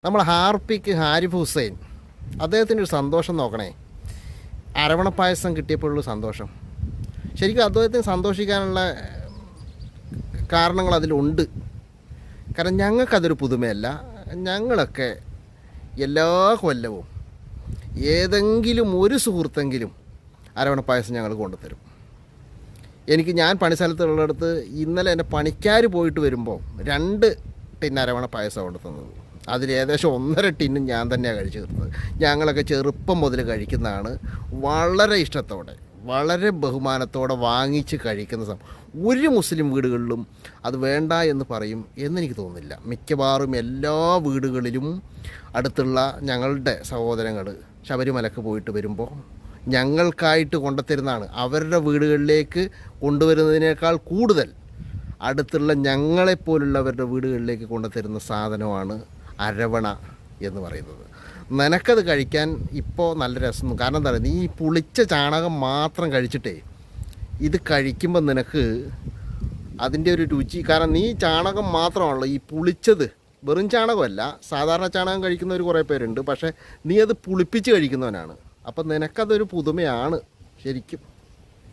നമ്മൾ ഹാരിഫ് ഹുസൈൻ അദ്ദേഹത്തിൻ്റെ ഒരു സന്തോഷം നോക്കണേ. അരവണ പായസം കിട്ടിയപ്പോഴുള്ള സന്തോഷം, ശരിക്കും അദ്ദേഹത്തിന് സന്തോഷിക്കാനുള്ള കാരണങ്ങൾ അതിലുണ്ട്. കാരണം ഞങ്ങൾക്കതൊരു പുതുമയല്ല. ഞങ്ങളൊക്കെ എല്ലാ കൊല്ലവും ഏതെങ്കിലും ഒരു സുഹൃത്തെങ്കിലും അരവണ പായസം ഞങ്ങൾ കൊണ്ടുതരും. ഞാൻ പണിസ്ഥലത്തുള്ളിടത്ത് ഇന്നലെ എൻ്റെ പണിക്കാർ പോയിട്ട് വരുമ്പോൾ 2 ടിൻ അരവണ പായസം കൊണ്ട് തന്നത്. അതിൽ ഏകദേശം 1.5 ടിന്നും ഞാൻ തന്നെയാണ് കഴിച്ചു തീർത്തത്. ഞങ്ങളൊക്കെ ചെറുപ്പം മുതൽ കഴിക്കുന്നതാണ്. വളരെ ഇഷ്ടത്തോടെ, വളരെ ബഹുമാനത്തോടെ വാങ്ങിച്ച് കഴിക്കുന്ന ഒരു മുസ്ലിം വീടുകളിലും അത് വേണ്ട എന്ന് പറയും എന്നെനിക്ക് തോന്നുന്നില്ല. മിക്കവാറും എല്ലാ വീടുകളിലും അടുത്തുള്ള ഞങ്ങളുടെ സഹോദരങ്ങൾ ശബരിമലക്ക് പോയിട്ട് വരുമ്പോൾ ഞങ്ങൾക്കായിട്ട് കൊണ്ടുത്തരുന്നതാണ്. അവരുടെ വീടുകളിലേക്ക് കൊണ്ടുവരുന്നതിനേക്കാൾ കൂടുതൽ അടുത്തുള്ള ഞങ്ങളെപ്പോലുള്ളവരുടെ വീടുകളിലേക്ക് കൊണ്ടുത്തരുന്ന സാധനമാണ് അരവണ എന്ന് പറയുന്നത്. നിനക്കത് കഴിക്കാൻ ഇപ്പോൾ നല്ല രസം. കാരണം എന്താ പറയുക, നീ ഈ പുളിച്ച ചാണകം മാത്രം കഴിച്ചിട്ടേ ഇത് കഴിക്കുമ്പോൾ നിനക്ക് അതിൻ്റെ ഒരു രുചി, കാരണം നീ ചാണകം മാത്രമാണല്ലോ ഈ പുളിച്ചത്, വെറും ചാണകമല്ല. സാധാരണ ചാണകം കഴിക്കുന്നവർ കുറേ പേരുണ്ട്, പക്ഷേ നീ അത് പുളിപ്പിച്ച് കഴിക്കുന്നവനാണ്. അപ്പം നിനക്കതൊരു പുതുമയാണ് ശരിക്കും.